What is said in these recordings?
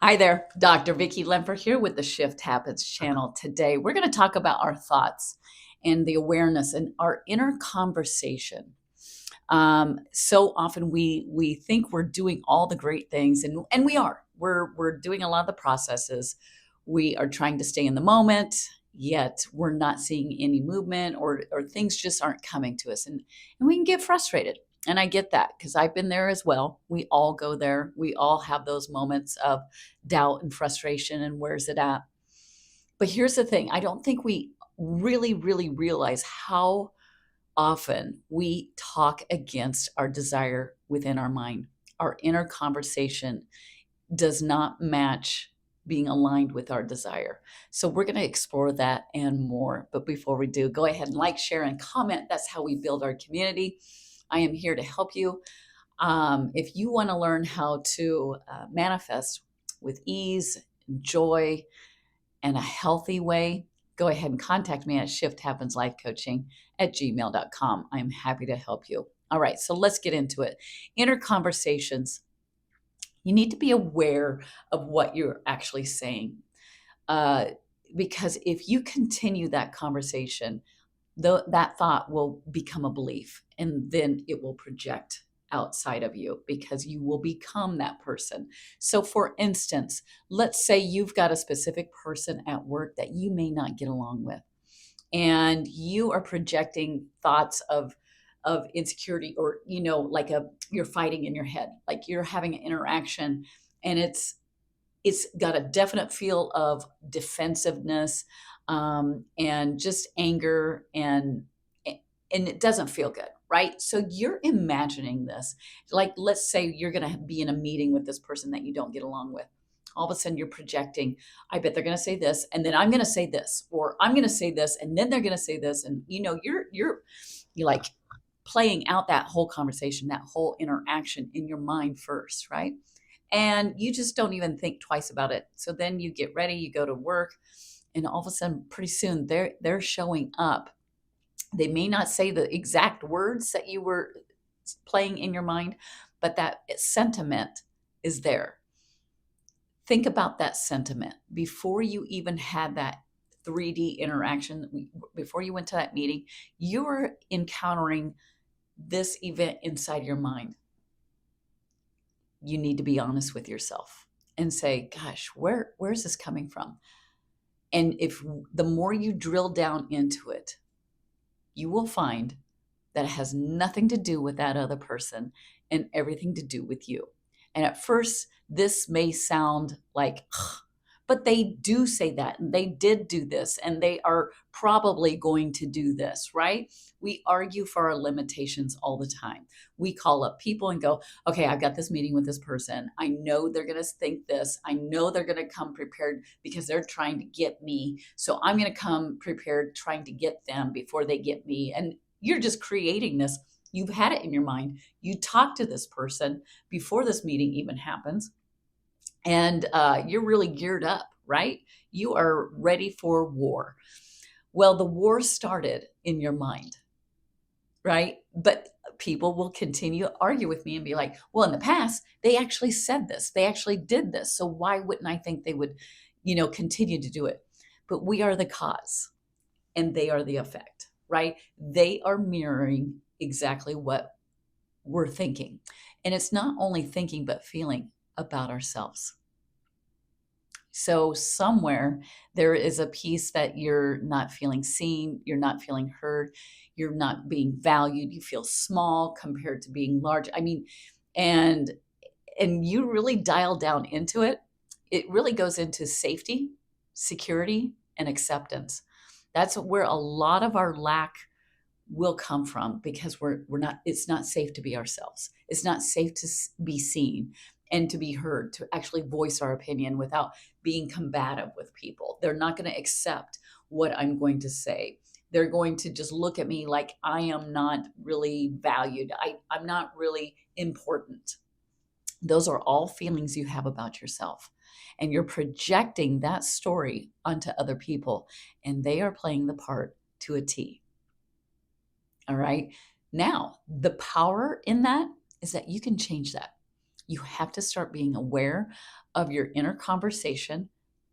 Hi there, Dr. Vicki Lemper here with the Shift Happens channel. Today, we're going to talk about our thoughts and the awareness and our inner conversation. So often we think we're doing all the great things, and we are. We're doing a lot of the processes. We are trying to stay in the moment, yet we're not seeing any movement, or things just aren't coming to us, and we can get frustrated. And I get that because I've been there as well. We all go there. We all have those moments of doubt and frustration, and where's it at? But here's the thing, I don't think we really realize how often we talk against our desire within our mind. Our inner conversation does not match being aligned with our desire. So we're going to explore that and more. But before we do, go ahead and like, share, and comment. That's how we build our community. I am here to help you. If you want to learn how to manifest with ease, joy, and a healthy way, go ahead and contact me at shifthappenslifecoaching@gmail.com. I'm happy to help you. All right, so let's get into it. Inner conversations. You need to be aware of what you're actually saying. Uh, because if you continue that conversation, that thought will become a belief, and then it will project outside of you because you will become that person. So for instance, let's say you've got a specific person at work that you may not get along with, and you are projecting thoughts of insecurity, or like you're fighting in your head, like you're having an interaction, and it's got a definite feel of defensiveness, and just anger, and it doesn't feel good, right? So you're imagining this. Like, let's say you're going to be in a meeting with this person that you don't get along with. All of a sudden, you're projecting, I bet they're going to say this, and then I'm going to say this, or I'm going to say this, and then they're going to say this, and you're like playing out that whole conversation, that whole interaction in your mind first, right? And you just don't even think twice about it. So then you get ready, you go to work, and all of a sudden, pretty soon, they're showing up. They may not say the exact words that you were playing in your mind, but that sentiment is there. Think about that sentiment before you even had that 3D interaction, before you went to that meeting. You were encountering this event inside your mind. You need to be honest with yourself and say, gosh, where's this coming from? And if the more you drill down into it, you will find that it has nothing to do with that other person and everything to do with you. And at first, this may sound like, ugh, but they do say that, and they did do this, and they are probably going to do this, right? We argue for our limitations all the time. We call up people and go, okay, I've got this meeting with this person. I know they're going to think this. I know they're going to come prepared because they're trying to get me. So I'm going to come prepared trying to get them before they get me. And you're just creating this. You've had it in your mind. You talk to this person before this meeting even happens, and you're really geared up, right? You are ready for war. Well, the war started in your mind, right? But people will continue to argue with me and be like, well, in the past, they actually said this, they actually did this. So why wouldn't I think they would, continue to do it? But we are the cause and they are the effect, right? They are mirroring exactly what we're thinking. And it's not only thinking, but feeling about ourselves. So somewhere there is a piece that you're not feeling seen, you're not feeling heard, you're not being valued, you feel small compared to being large. I mean, and and you really dial down into it. It really goes into safety, security, and acceptance. That's where a lot of our lack will come from, because we're not, it's not safe to be ourselves. It's not safe to be seen and to be heard, to actually voice our opinion without being combative with people. They're not going to accept what I'm going to say. They're going to just look at me like I am not really valued. I'm not really important. Those are all feelings you have about yourself. And you're projecting that story onto other people, and they are playing the part to a T. All right. Now, the power in that is that you can change that. You have to start being aware of your inner conversation,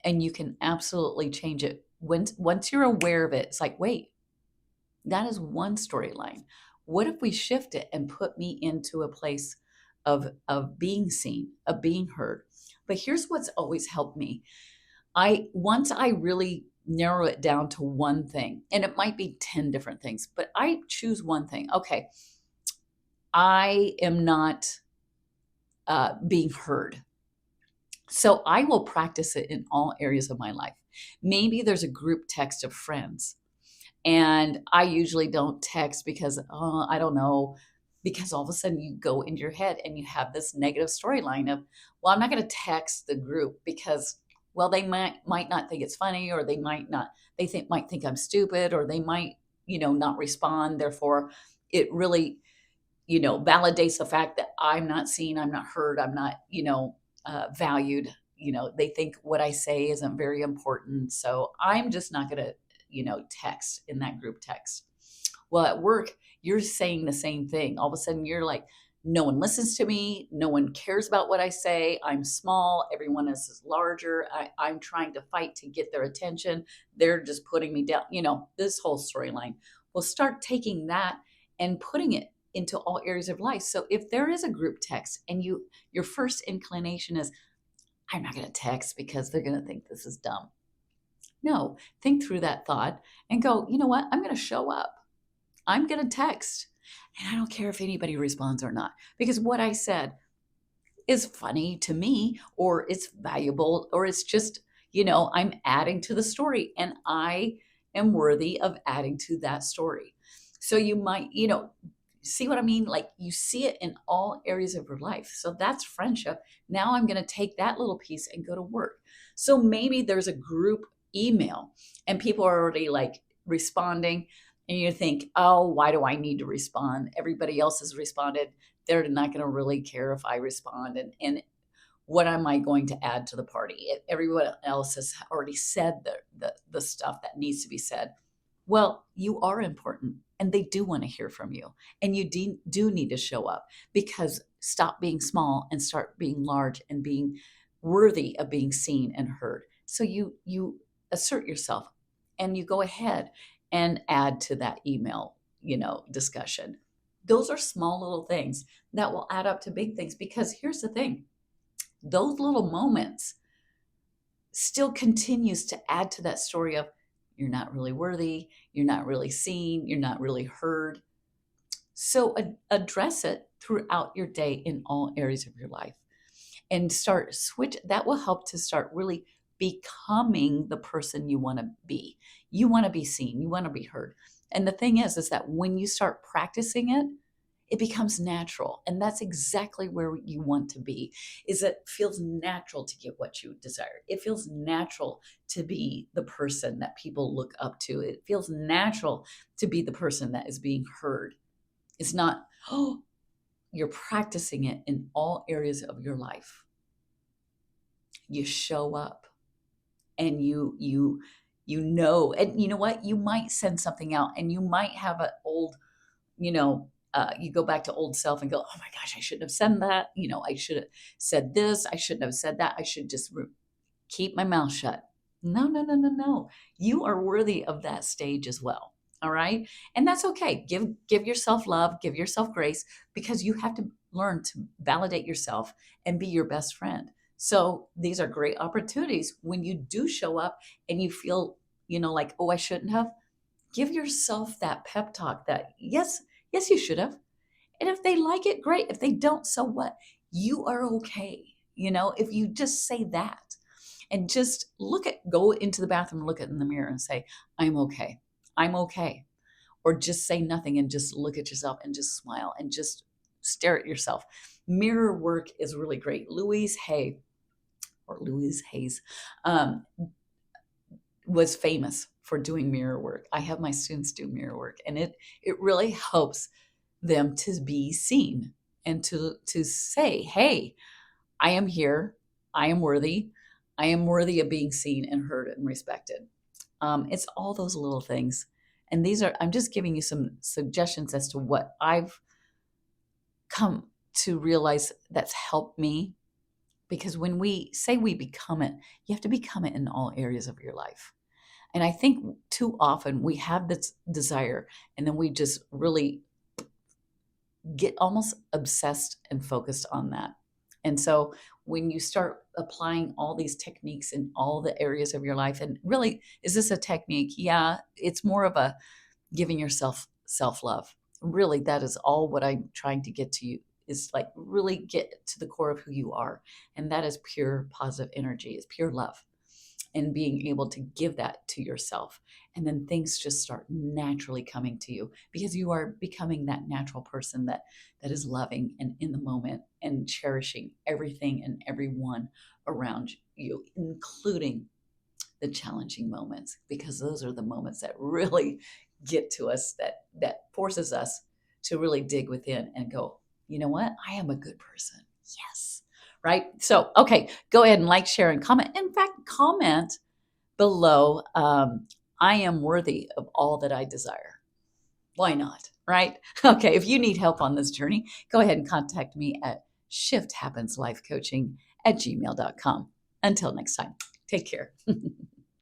and you can absolutely change it. Once you're aware of it, it's like, wait, that is one storyline. What if we shift it and put me into a place of being seen, of being heard? But here's what's always helped me. Once I really narrow it down to one thing, and it might be 10 different things, but I choose one thing. Okay, I am not being heard. So I will practice it in all areas of my life. Maybe there's a group text of friends, and I usually don't text because, I don't know, because all of a sudden you go into your head and you have this negative storyline of, well, I'm not going to text the group because, well, they might not think it's funny, or they might not, might think I'm stupid, or they might, not respond. Therefore, it really, validates the fact that I'm not seen, I'm not heard, I'm not, valued. They think what I say isn't very important. So I'm just not going to, text in that group text. Well, at work, you're saying the same thing. All of a sudden, you're like, no one listens to me. No one cares about what I say. I'm small. Everyone else is larger. I'm trying to fight to get their attention. They're just putting me down. This whole storyline. Well, start taking that and putting it into all areas of life. So if there is a group text and your first inclination is, I'm not going to text because they're going to think this is dumb. No, think through that thought and go, you know what? I'm going to show up. I'm going to text. And I don't care if anybody responds or not, because what I said is funny to me, or it's valuable, or it's just, I'm adding to the story, and I am worthy of adding to that story. So you might, see what I mean? Like, you see it in all areas of your life. So that's friendship. Now I'm going to take that little piece and go to work. So maybe there's a group email and people are already like responding, and you think, oh, why do I need to respond? Everybody else has responded. They're not going to really care if I respond. And what am I going to add to the party? Everyone else has already said the stuff that needs to be said. Well, you are important, and they do want to hear from you. And you do need to show up, because stop being small and start being large and being worthy of being seen and heard. So you assert yourself, and you go ahead and add to that email, discussion. Those are small little things that will add up to big things, because here's the thing. Those little moments still continues to add to that story of, you're not really worthy, you're not really seen, you're not really heard. So address it throughout your day in all areas of your life, and start switch. That will help to start really becoming the person you want to be. You want to be seen, you want to be heard. And the thing is that when you start practicing it, it becomes natural. And that's exactly where you want to be, is it feels natural to get what you desire. It feels natural to be the person that people look up to. It feels natural to be the person that is being heard. It's not, oh, you're practicing it in all areas of your life. You show up, and you know, and you know what? You might send something out, and you might have an old, you go back to old self and go, oh my gosh, I shouldn't have said that. I should have said this. I shouldn't have said that. I should just keep my mouth shut. No, no, no, no, no. You are worthy of that stage as well. All right. And that's okay. Give yourself love, give yourself grace, because you have to learn to validate yourself and be your best friend. So these are great opportunities when you do show up and you feel, like, oh, I shouldn't have. Give yourself that pep talk that, yes, you should have. And if they like it, great. If they don't, so what? You are okay. If you just say that and just go into the bathroom, look in the mirror and say, I'm okay. I'm okay. Or just say nothing and just look at yourself and just smile and just stare at yourself. Mirror work is really great. Louise Hay, or Louise Hayes, was famous for doing mirror work. I have my students do mirror work, and it really helps them to be seen and to say, hey, I am here. I am worthy. I am worthy of being seen and heard and respected. It's all those little things. And I'm just giving you some suggestions as to what I've come to realize that's helped me, because when we say we become it, you have to become it in all areas of your life. And I think too often we have this desire and then we just really get almost obsessed and focused on that. And so when you start applying all these techniques in all the areas of your life, and really, is this a technique? Yeah, it's more of a giving yourself self-love. Really, that is all what I'm trying to get to you, is like really get to the core of who you are. And that is pure positive energy, is pure love, and being able to give that to yourself. And then things just start naturally coming to you, because you are becoming that natural person that is loving and in the moment and cherishing everything and everyone around you, including the challenging moments, because those are the moments that really get to us, that forces us to really dig within and go, you know what? I am a good person. Yes. Right? So, okay, go ahead and like, share, and comment. In fact, comment below, I am worthy of all that I desire. Why not? Right? Okay, if you need help on this journey, go ahead and contact me at shifthappenslifecoaching@gmail.com. Until next time, take care.